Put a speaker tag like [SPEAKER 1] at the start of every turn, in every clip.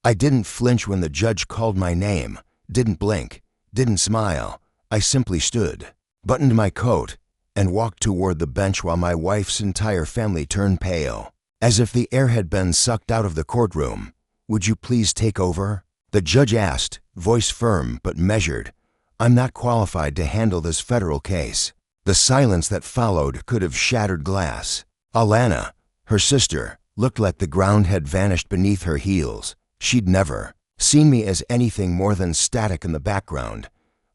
[SPEAKER 1] I didn't flinch when the judge called my name, didn't blink, didn't smile. I simply stood, buttoned my coat, and walked toward the bench while my wife's entire family turned pale, as if the air had been sucked out of the courtroom. "Would you please take over?" the judge asked, voice firm but measured. "I'm not qualified to handle this federal case." The silence that followed could have shattered glass. Alana, her sister, looked like the ground had vanished beneath her heels. She'd never seen me as anything more than static in the background.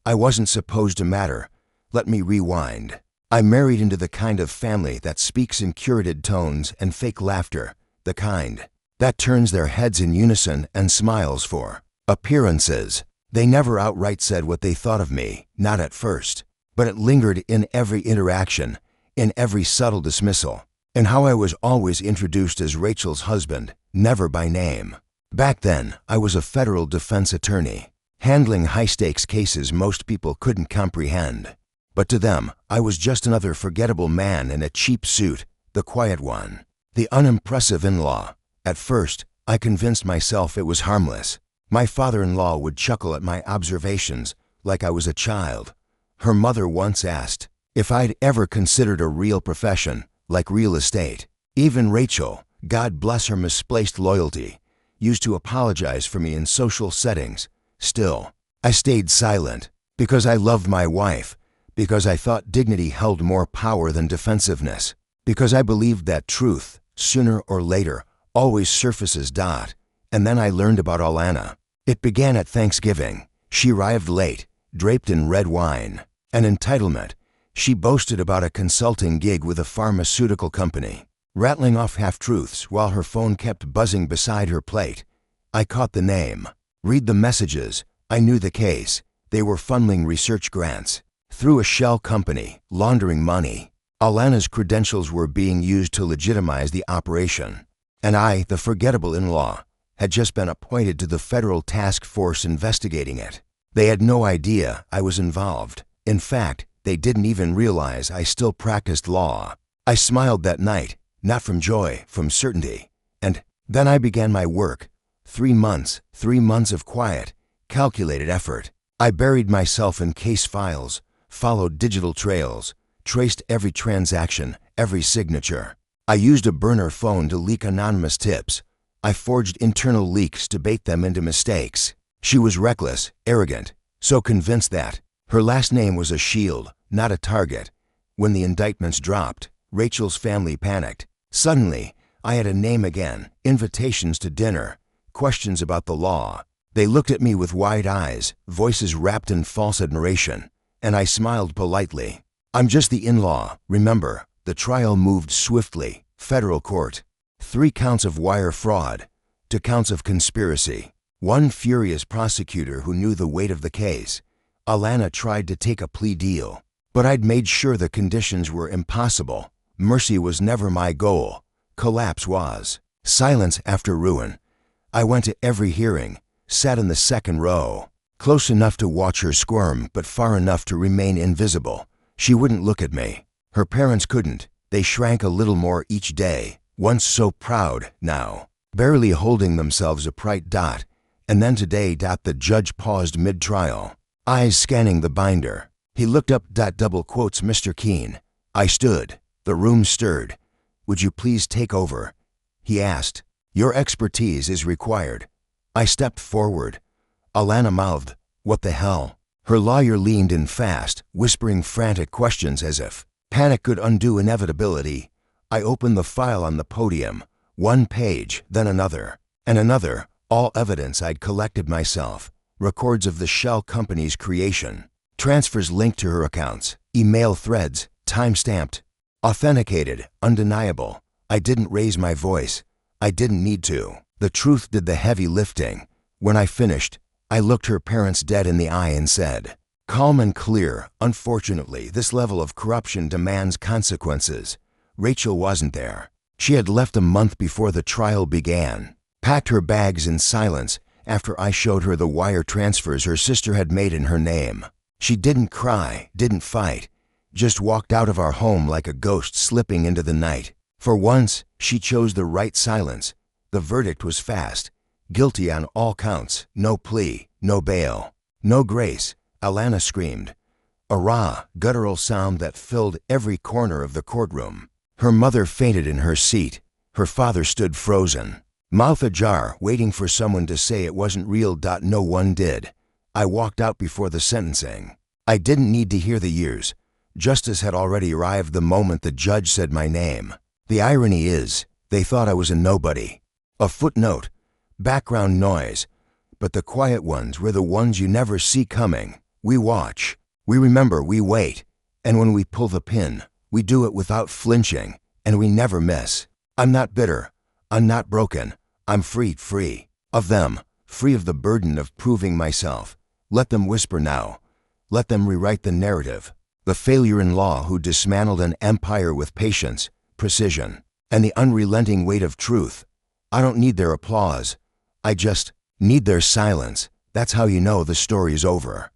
[SPEAKER 1] I wasn't supposed to matter. Let me rewind. I married into the kind of family that speaks in curated tones and fake laughter, the kind that turns their heads in unison and smiles for appearances. They never outright said what they thought of me, not at first, but it lingered in every interaction, in every subtle dismissal, in how I was always introduced as Rachel's husband, never by name. Back then, I was a federal defense attorney, handling high-stakes cases most people couldn't comprehend. But to them, I was just another forgettable man in a cheap suit, the quiet one, the unimpressive in-law. At first, I convinced myself it was harmless. My father-in-law would chuckle at my observations like I was a child. Her mother once asked if I'd ever considered a real profession, like real estate. Even Rachel, God bless her misplaced loyalty, used to apologize for me in social settings. Still, I stayed silent because I loved my wife, because I thought dignity held more power than defensiveness, because I believed that truth, sooner or later, always surfaces. And then I learned about Alana. It began at Thanksgiving. She arrived late, draped in red wine. An entitlement. She boasted about a consulting gig with a pharmaceutical company, rattling off half-truths while her phone kept buzzing beside her plate. I caught the name. Read the messages. I knew the case. They were funneling research grants through a shell company, laundering money. Alana's credentials were being used to legitimize the operation. And I, the forgettable in-law, had just been appointed to the federal task force investigating it. They had no idea I was involved. In fact, they didn't even realize I still practiced law. I smiled that night, not from joy, from certainty. And then I began my work. 3 months of quiet, calculated effort. I buried myself in case files, followed digital trails, traced every transaction, every signature. I used a burner phone to leak anonymous tips. I forged internal leaks to bait them into mistakes. She was reckless, arrogant, so convinced that her last name was a shield, not a target. When the indictments dropped, Rachel's family panicked. Suddenly, I had a name again, invitations to dinner, questions about the law. They looked at me with wide eyes, voices wrapped in false admiration, and I smiled politely. "I'm just the in-law, remember." The trial moved swiftly. Federal court. 3 counts of wire fraud, 2 counts of conspiracy. 1 furious prosecutor who knew the weight of the case. Alana tried to take a plea deal, but I'd made sure the conditions were impossible. Mercy was never my goal. Collapse was. Silence after ruin. I went to every hearing, sat in the second row, close enough to watch her squirm, but far enough to remain invisible. She wouldn't look at me. Her parents couldn't. They shrank a little more each day, once so proud, now barely holding themselves upright. And then today. The judge paused mid-trial, eyes scanning the binder. He looked up. Double quotes, "Mr. Keene." I stood. The room stirred. "Would you please take over?" he asked. "Your expertise is required." I stepped forward. Alana mouthed, "What the hell?" Her lawyer leaned in fast, whispering frantic questions as if panic could undo inevitability. I opened the file on the podium. 1 page, then another, and another. All evidence I'd collected myself. Records of the shell company's creation. Transfers linked to her accounts. Email threads, time-stamped. Authenticated, undeniable. I didn't raise my voice. I didn't need to. The truth did the heavy lifting. When I finished, I looked her parents dead in the eye and said, calm and clear, "Unfortunately, this level of corruption demands consequences." Rachel wasn't there. She had left a month before the trial began, packed her bags in silence after I showed her the wire transfers her sister had made in her name. She didn't cry, didn't fight, just walked out of our home like a ghost slipping into the night. For once, she chose the right silence. The verdict was fast. Guilty on all counts, no plea, no bail, no grace, Alana screamed. A raw, guttural sound that filled every corner of the courtroom. Her mother fainted in her seat. Her father stood frozen, mouth ajar, waiting for someone to say it wasn't real. No one did. I walked out before the sentencing. I didn't need to hear the years. Justice had already arrived the moment the judge said my name. The irony is, they thought I was a nobody. A footnote, background noise. But the quiet ones were the ones you never see coming. We watch, we remember, we wait. And when we pull the pin, we do it without flinching, and we never miss. I'm not bitter. I'm not broken. I'm free of them, free of the burden of proving myself. Let them whisper now. Let them rewrite the narrative. The failure in law who dismantled an empire with patience, precision, and the unrelenting weight of truth. I don't need their applause. I just need their silence. That's how you know the story is over.